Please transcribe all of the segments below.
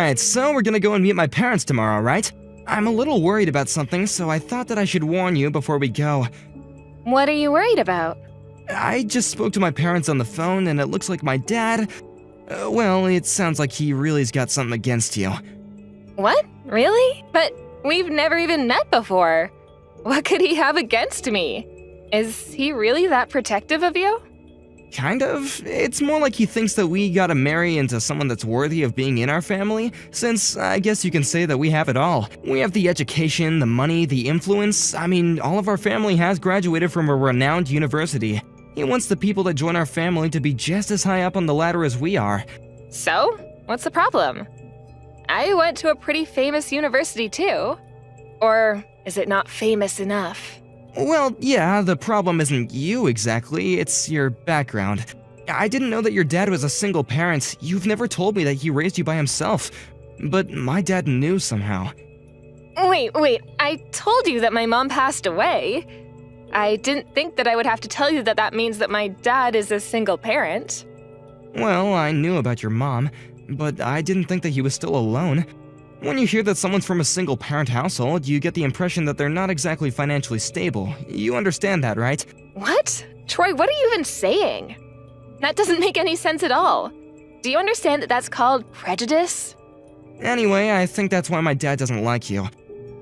Alright, so we're gonna go and meet my parents tomorrow, right? I'm a little worried about something, so I thought that I should warn you before we go. What are you worried about? I just spoke to my parents on the phone, and it looks like my dad… well, it sounds like he really's got something against you. What? Really? But we've never even met before. What could he have against me? Is he really that protective of you? Kind of. It's more like he thinks that we gotta marry into someone that's worthy of being in our family, since I guess you can say that we have it all. We have the education, the money, the influence. I mean, all of our family has graduated from a renowned university. He wants the people that join our family to be just as high up on the ladder as we are. So, what's the problem? I went to a pretty famous university too. Or is it not famous enough? Well, yeah, the problem isn't you exactly, it's your background. I didn't know that your dad was a single parent. You've never told me that he raised you by himself. But my dad knew somehow. Wait, I told you that my mom passed away. I didn't think that I would have to tell you that that means that my dad is a single parent. Well, I knew about your mom, but I didn't think that he was still alone. When you hear that someone's from a single-parent household, you get the impression that they're not exactly financially stable. You understand that, right? What? Troy, what are you even saying? That doesn't make any sense at all. Do you understand that that's called prejudice? Anyway, I think that's why my dad doesn't like you.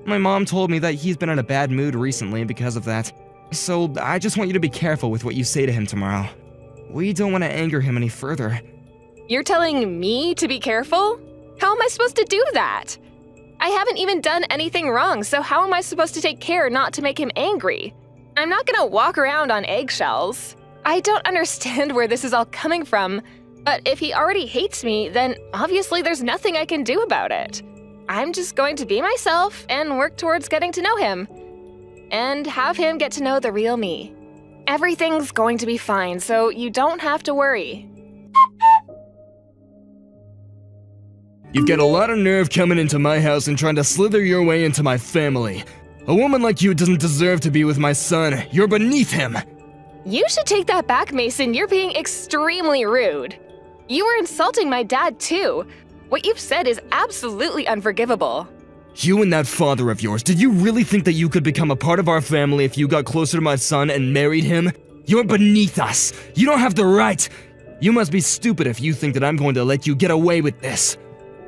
My mom told me that he's been in a bad mood recently because of that. So I just want you to be careful with what you say to him tomorrow. We don't want to anger him any further. You're telling me to be careful? How am I supposed to do that? I haven't even done anything wrong, so how am I supposed to take care not to make him angry? I'm not gonna walk around on eggshells. I don't understand where this is all coming from, but if he already hates me, then obviously there's nothing I can do about it. I'm just going to be myself and work towards getting to know him. And have him get to know the real me. Everything's going to be fine, so you don't have to worry. You've got a lot of nerve coming into my house and trying to slither your way into my family. A woman like you doesn't deserve to be with my son. You're beneath him. You should take that back, Mason. You're being extremely rude. You were insulting my dad, too. What you've said is absolutely unforgivable. You and that father of yours, did you really think that you could become a part of our family if you got closer to my son and married him? You're beneath us. You don't have the right. You must be stupid if you think that I'm going to let you get away with this.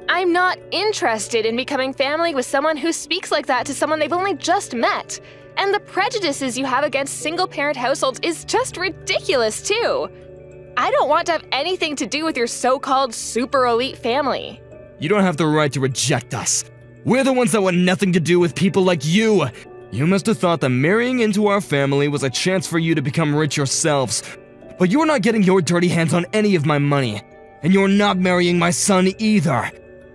I'm not interested in becoming family with someone who speaks like that to someone they've only just met. And the prejudices you have against single-parent households is just ridiculous, too. I don't want to have anything to do with your so-called super elite family. You don't have the right to reject us. We're the ones that want nothing to do with people like you. You must have thought that marrying into our family was a chance for you to become rich yourselves. But you're not getting your dirty hands on any of my money. And you're not marrying my son either.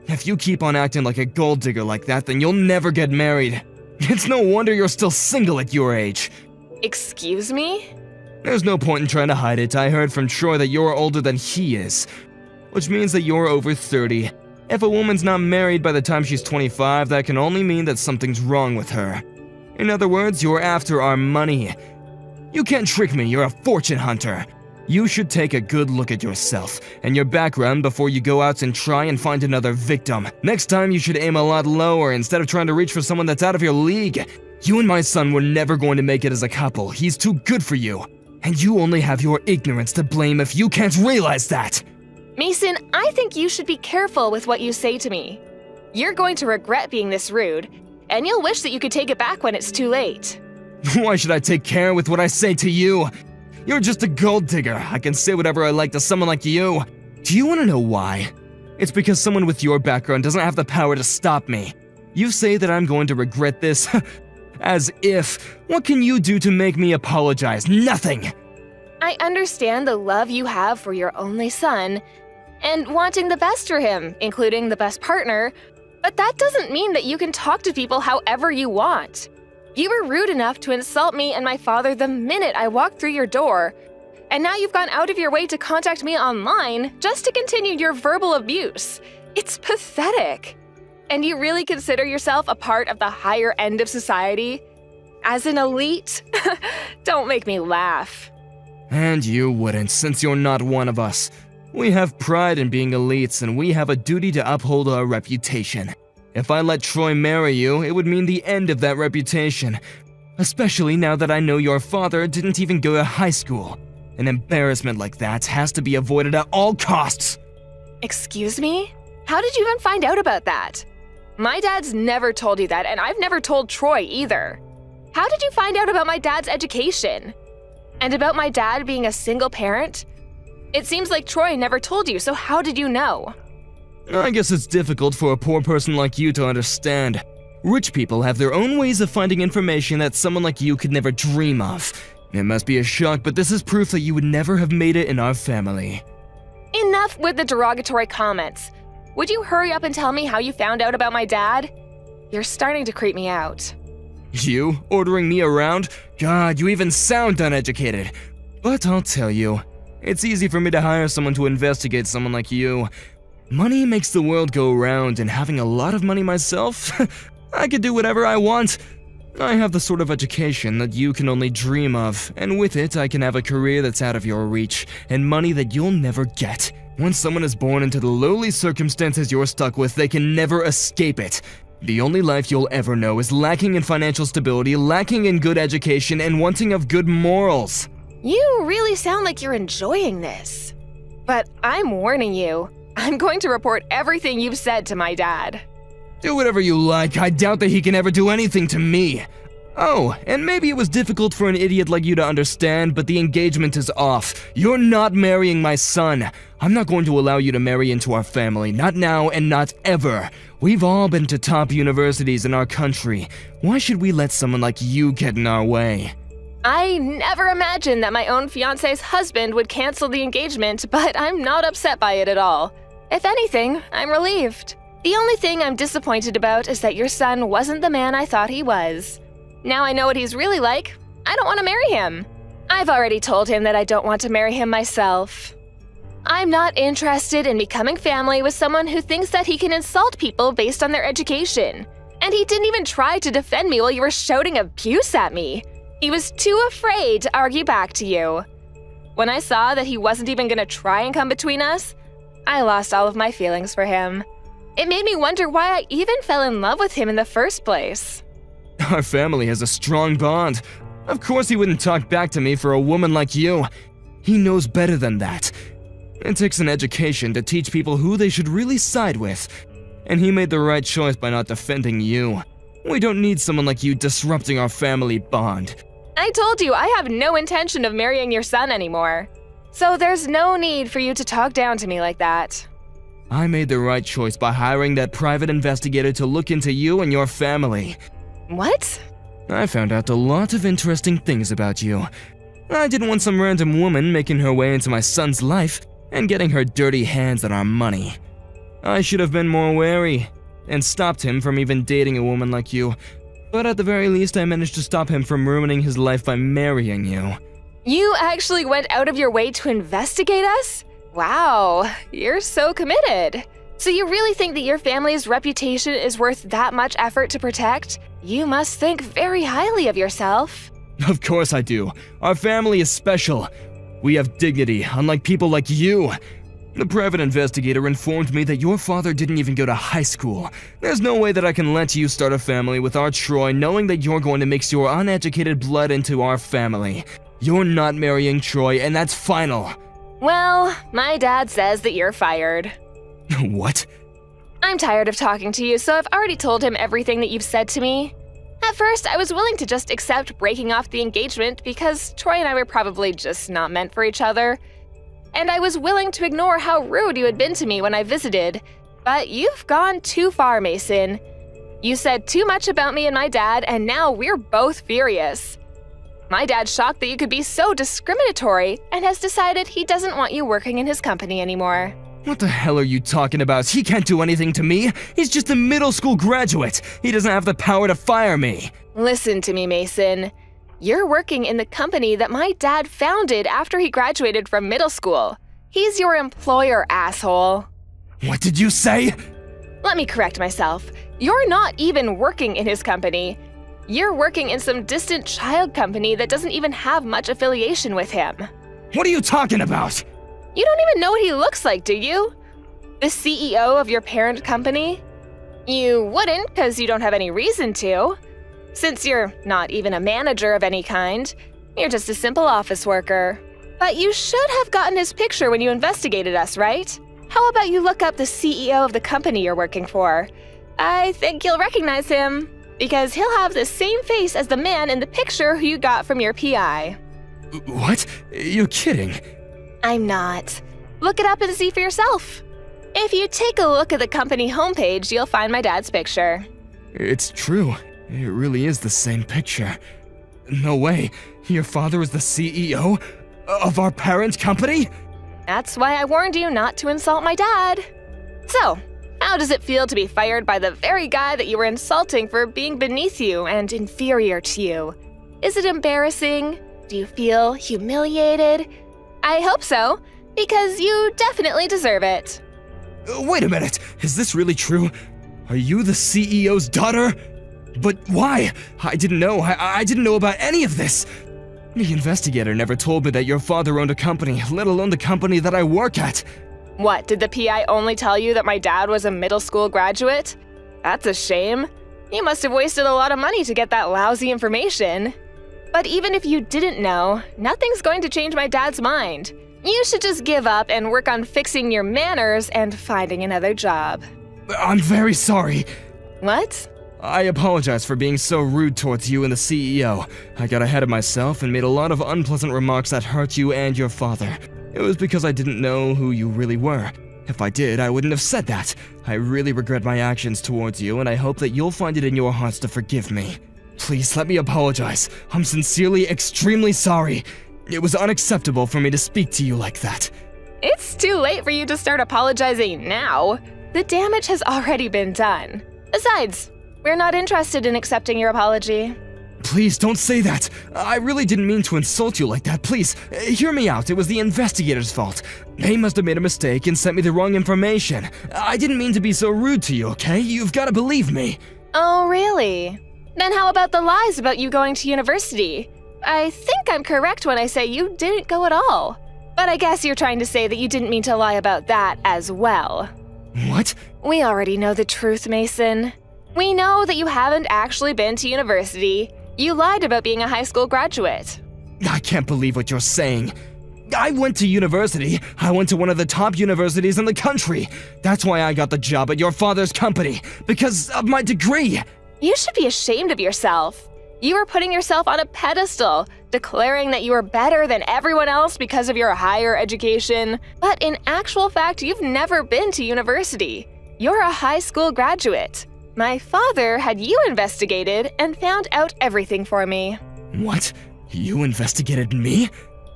If you keep on acting like a gold digger like that, then you'll never get married. It's no wonder you're still single at your age. Excuse me? There's no point in trying to hide it. I heard from Troy that you're older than he is. Which means that you're over 30. If a woman's not married by the time she's 25, that can only mean that something's wrong with her. In other words, you're after our money. You can't trick me, you're a fortune hunter. You should take a good look at yourself and your background before you go out and try and find another victim. Next time, you should aim a lot lower instead of trying to reach for someone that's out of your league. You and my son were never going to make it as a couple. He's too good for you. And you only have your ignorance to blame if you can't realize that. Mason, I think you should be careful with what you say to me. You're going to regret being this rude, and you'll wish that you could take it back when it's too late. Why should I take care with what I say to you? You're just a gold digger. I can say whatever I like to someone like you. Do you want to know why? It's because someone with your background doesn't have the power to stop me. You say that I'm going to regret this. As if. What can you do to make me apologize? Nothing! I understand the love you have for your only son, and wanting the best for him, including the best partner, but that doesn't mean that you can talk to people however you want. You were rude enough to insult me and my father the minute I walked through your door, and now you've gone out of your way to contact me online just to continue your verbal abuse. It's pathetic. And you really consider yourself a part of the higher end of society? As an elite? Don't make me laugh. And you wouldn't, since you're not one of us. We have pride in being elites, and we have a duty to uphold our reputation. If I let Troy marry you, it would mean the end of that reputation. Especially now that I know your father didn't even go to high school. An embarrassment like that has to be avoided at all costs. Excuse me? How did you even find out about that? My dad's never told you that, and I've never told Troy either. How did you find out about my dad's education? And about my dad being a single parent? It seems like Troy never told you, so how did you know? I guess it's difficult for a poor person like you to understand. Rich people have their own ways of finding information that someone like you could never dream of. It must be a shock, but this is proof that you would never have made it in our family. Enough with the derogatory comments. Would you hurry up and tell me how you found out about my dad? You're starting to creep me out. You? Ordering me around? God, you even sound uneducated. But I'll tell you, it's easy for me to hire someone to investigate someone like you. Money makes the world go round, and having a lot of money myself, I could do whatever I want. I have the sort of education that you can only dream of, and with it I can have a career that's out of your reach, and money that you'll never get. Once someone is born into the lowly circumstances you're stuck with, they can never escape it. The only life you'll ever know is lacking in financial stability, lacking in good education, and wanting of good morals. You really sound like you're enjoying this. But I'm warning you, I'm going to report everything you've said to my dad. Do whatever you like, I doubt that he can ever do anything to me. Oh, and maybe it was difficult for an idiot like you to understand, but the engagement is off. You're not marrying my son. I'm not going to allow you to marry into our family, not now and not ever. We've all been to top universities in our country. Why should we let someone like you get in our way? I never imagined that my own fiancé's husband would cancel the engagement, but I'm not upset by it at all. If anything, I'm relieved. The only thing I'm disappointed about is that your son wasn't the man I thought he was. Now I know what he's really like. I don't want to marry him. I've already told him that I don't want to marry him myself. I'm not interested in becoming family with someone who thinks that he can insult people based on their education. And he didn't even try to defend me while you were shouting abuse at me. He was too afraid to argue back to you. When I saw that he wasn't even gonna try and come between us, I lost all of my feelings for him. It made me wonder why I even fell in love with him in the first place. Our family has a strong bond. Of course he wouldn't talk back to me for a woman like you. He knows better than that. It takes an education to teach people who they should really side with. And he made the right choice by not defending you. We don't need someone like you disrupting our family bond. I told you I have no intention of marrying your son anymore. So there's no need for you to talk down to me like that. I made the right choice by hiring that private investigator to look into you and your family. What? I found out a lot of interesting things about you. I didn't want some random woman making her way into my son's life and getting her dirty hands on our money. I should have been more wary and stopped him from even dating a woman like you. But at the very least, I managed to stop him from ruining his life by marrying you. You actually went out of your way to investigate us? Wow, you're so committed. So you really think that your family's reputation is worth that much effort to protect? You must think very highly of yourself. Of course I do. Our family is special. We have dignity, unlike people like you. The private investigator informed me that your father didn't even go to high school. There's no way that I can let you start a family with our Troy knowing that you're going to mix your uneducated blood into our family. You're not marrying Troy, and that's final. Well, my dad says that you're fired. What? I'm tired of talking to you, so I've already told him everything that you've said to me. At first, I was willing to just accept breaking off the engagement because Troy and I were probably just not meant for each other. And I was willing to ignore how rude you had been to me when I visited. But you've gone too far, Mason. You said too much about me and my dad, and now we're both furious. My dad's shocked that you could be so discriminatory and has decided he doesn't want you working in his company anymore. What the hell are you talking about? He can't do anything to me. He's just a middle school graduate. He doesn't have the power to fire me. Listen to me, Mason. You're working in the company that my dad founded after he graduated from middle school. He's your employer, asshole. What did you say? Let me correct myself. You're not even working in his company. You're working in some distant child company that doesn't even have much affiliation with him. What are you talking about? You don't even know what he looks like, do you? The CEO of your parent company? You wouldn't, because you don't have any reason to. Since you're not even a manager of any kind, you're just a simple office worker. But you should have gotten his picture when you investigated us, right? How about you look up the CEO of the company you're working for? I think you'll recognize him, because he'll have the same face as the man in the picture who you got from your PI. What? You're kidding. I'm not. Look it up and see for yourself. If you take a look at the company homepage, you'll find my dad's picture. It's true. It really is the same picture. No way. Your father is the CEO of our parent company? That's why I warned you not to insult my dad. So, how does it feel to be fired by the very guy that you were insulting for being beneath you and inferior to you? Is it embarrassing? Do you feel humiliated? I hope so, because you definitely deserve it. Wait a minute. Is this really true? Are you the CEO's daughter? But why? I didn't know. I didn't know about any of this. The investigator never told me that your father owned a company, let alone the company that I work at. What, did the PI only tell you that my dad was a middle school graduate? That's a shame. You must have wasted a lot of money to get that lousy information. But even if you didn't know, nothing's going to change my dad's mind. You should just give up and work on fixing your manners and finding another job. I'm very sorry. What? I apologize for being so rude towards you and the CEO. I got ahead of myself and made a lot of unpleasant remarks that hurt you and your father. It was because I didn't know who you really were. If I did, I wouldn't have said that. I really regret my actions towards you, and I hope that you'll find it in your hearts to forgive me. Please let me apologize. I'm sincerely extremely sorry. It was unacceptable for me to speak to you like that. It's too late for you to start apologizing now. The damage has already been done. Besides, we're not interested in accepting your apology. Please don't say that. I really didn't mean to insult you like that. Please, hear me out. It was the investigator's fault. They must have made a mistake and sent me the wrong information. I didn't mean to be so rude to you, okay? You've got to believe me. Oh, really? Then how about the lies about you going to university? I think I'm correct when I say you didn't go at all. But I guess you're trying to say that you didn't mean to lie about that as well. What? We already know the truth, Mason. We know that you haven't actually been to university. You lied about being a high school graduate. I can't believe what you're saying. I went to university. I went to one of the top universities in the country. That's why I got the job at your father's company, because of my degree. You should be ashamed of yourself. You were putting yourself on a pedestal, declaring that you were better than everyone else because of your higher education. But in actual fact, you've never been to university. You're a high school graduate. My father had you investigated and found out everything for me. What? You investigated me?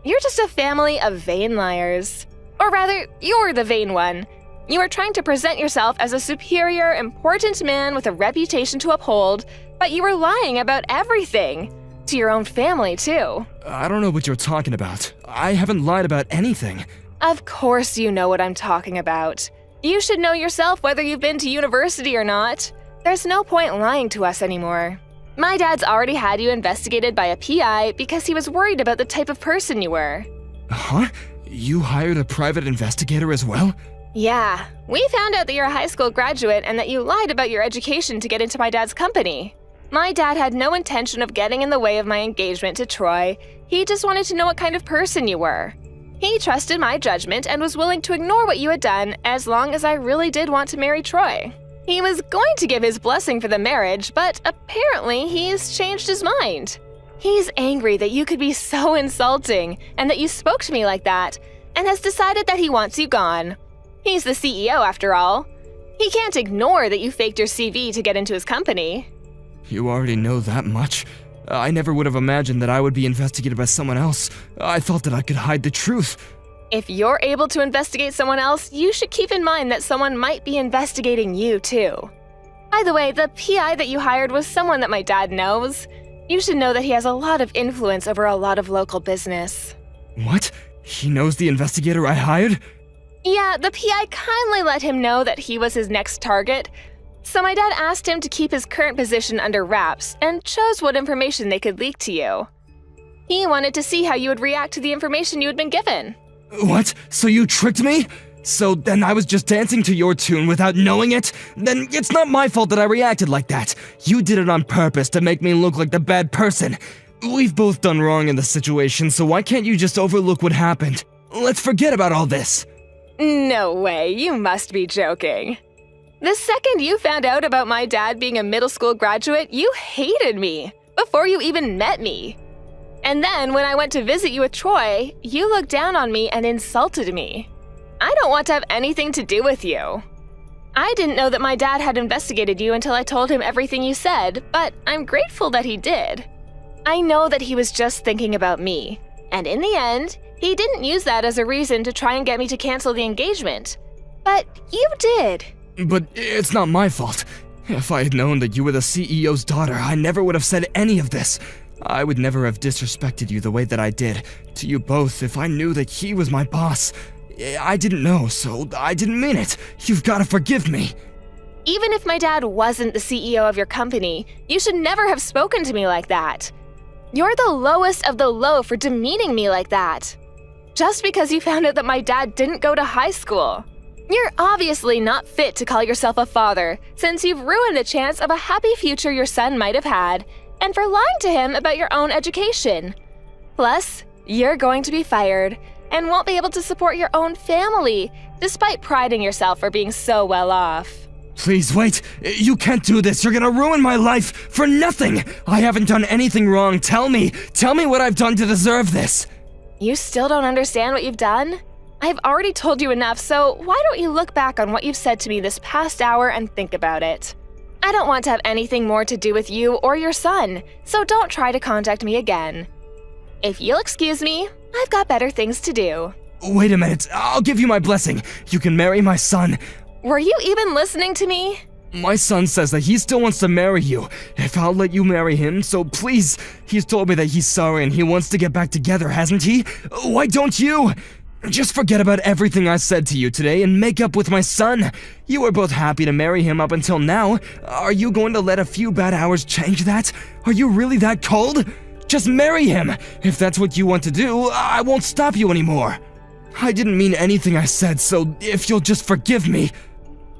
You're just a family of vain liars. Or rather, you're the vain one. You are trying to present yourself as a superior, important man with a reputation to uphold, but you were lying about everything. To your own family, too. I don't know what you're talking about. I haven't lied about anything. Of course you know what I'm talking about. You should know yourself whether you've been to university or not. There's no point lying to us anymore. My dad's already had you investigated by a PI because he was worried about the type of person you were. Huh? You hired a private investigator as well? Yeah, we found out that you're a high school graduate and that you lied about your education to get into my dad's company. My dad had no intention of getting in the way of my engagement to Troy. He just wanted to know what kind of person you were. He trusted my judgment and was willing to ignore what you had done as long as I really did want to marry Troy. He was going to give his blessing for the marriage, but apparently he's changed his mind. He's angry that you could be so insulting and that you spoke to me like that, and has decided that he wants you gone. He's the CEO after all. He can't ignore that you faked your CV to get into his company. You already know that much. I never would have imagined that I would be investigated by someone else. I thought that I could hide the truth. If you're able to investigate someone else, you should keep in mind that someone might be investigating you too. By the way, the PI that you hired was someone that my dad knows. You should know that he has a lot of influence over a lot of local business. What? He knows the investigator I hired? Yeah, the PI kindly let him know that he was his next target. So my dad asked him to keep his current position under wraps and chose what information they could leak to you. He wanted to see how you would react to the information you had been given. What? So you tricked me? So then I was just dancing to your tune without knowing it? Then it's not my fault that I reacted like that. You did it on purpose to make me look like the bad person. We've both done wrong in this situation, so why can't you just overlook what happened? Let's forget about all this. No way, you must be joking. The second you found out about my dad being a middle school graduate, you hated me before you even met me. And then when I went to visit you with Troy, you looked down on me and insulted me. I don't want to have anything to do with you. I didn't know that my dad had investigated you until I told him everything you said, but I'm grateful that he did. I know that he was just thinking about me, and in the end, he didn't use that as a reason to try and get me to cancel the engagement. But you did. But it's not my fault. If I had known that you were the CEO's daughter, I never would have said any of this. I would never have disrespected you the way that I did to you both if I knew that he was my boss. I didn't know, so I didn't mean it. You've got to forgive me. Even if my dad wasn't the CEO of your company, you should never have spoken to me like that. You're the lowest of the low for demeaning me like that. Just because you found out that my dad didn't go to high school. You're obviously not fit to call yourself a father, since you've ruined the chance of a happy future your son might have had, and for lying to him about your own education. Plus, you're going to be fired, and won't be able to support your own family, despite priding yourself for being so well off. Please wait. You can't do this. You're gonna ruin my life for nothing. I haven't done anything wrong. Tell me what I've done to deserve this. You still don't understand what you've done? I've already told you enough, so why don't you look back on what you've said to me this past hour and think about it? I don't want to have anything more to do with you or your son, so don't try to contact me again. If you'll excuse me, I've got better things to do. Wait a minute. I'll give you my blessing. You can marry my son. Were you even listening to me? My son says that he still wants to marry you, if I'll let you marry him, so please. He's told me that he's sorry and he wants to get back together, hasn't he? Why don't you? Just forget about everything I said to you today and make up with my son. You were both happy to marry him up until now. Are you going to let a few bad hours change that? Are you really that cold? Just marry him. If that's what you want to do, I won't stop you anymore. I didn't mean anything I said, so if you'll just forgive me.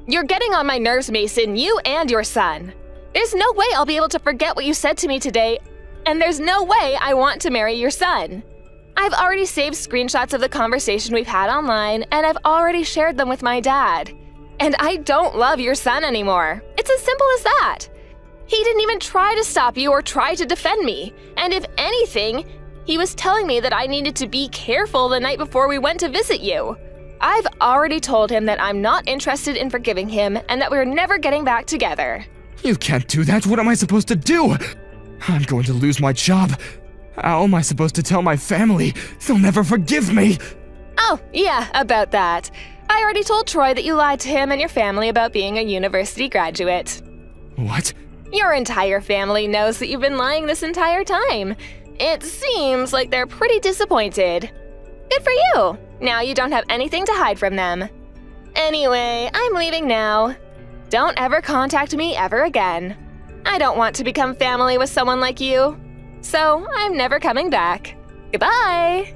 You're getting on my nerves, Mason, you and your son. There's no way I'll be able to forget what you said to me today, and there's no way I want to marry your son. I've already saved screenshots of the conversation we've had online, and I've already shared them with my dad. And I don't love your son anymore. It's as simple as that. He didn't even try to stop you or try to defend me, and if anything, he was telling me that I needed to be careful the night before we went to visit you. I've already told him that I'm not interested in forgiving him and that we're never getting back together. You can't do that. What am I supposed to do? I'm going to lose my job. How am I supposed to tell my family? They'll never forgive me. Oh, yeah, about that. I already told Troy that you lied to him and your family about being a university graduate. What? Your entire family knows that you've been lying this entire time. It seems like they're pretty disappointed. Good for you! Now you don't have anything to hide from them. Anyway, I'm leaving now. Don't ever contact me ever again. I don't want to become family with someone like you. So I'm never coming back. Goodbye!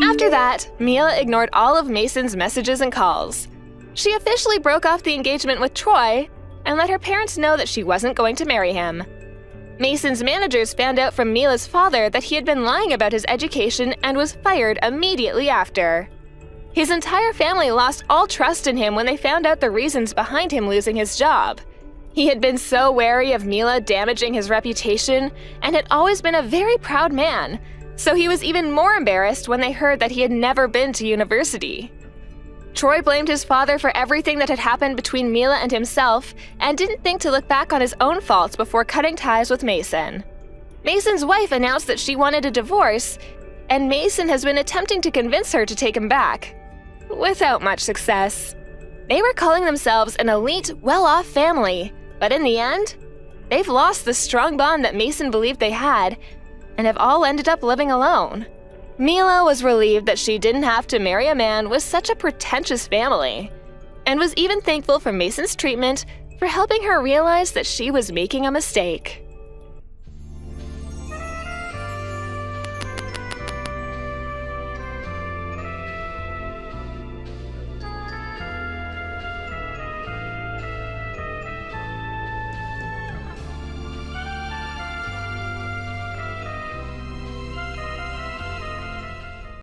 After that, Mila ignored all of Mason's messages and calls. She officially broke off the engagement with Troy and let her parents know that she wasn't going to marry him. Mason's managers found out from Mila's father that he had been lying about his education and was fired immediately after. His entire family lost all trust in him when they found out the reasons behind him losing his job. He had been so wary of Mila damaging his reputation and had always been a very proud man, so he was even more embarrassed when they heard that he had never been to university. Troy blamed his father for everything that had happened between Mila and himself and didn't think to look back on his own faults before cutting ties with Mason. Mason's wife announced that she wanted a divorce, and Mason has been attempting to convince her to take him back, without much success. They were calling themselves an elite, well-off family, but in the end, they've lost the strong bond that Mason believed they had and have all ended up living alone. Mila was relieved that she didn't have to marry a man with such a pretentious family, and was even thankful for Mason's treatment for helping her realize that she was making a mistake.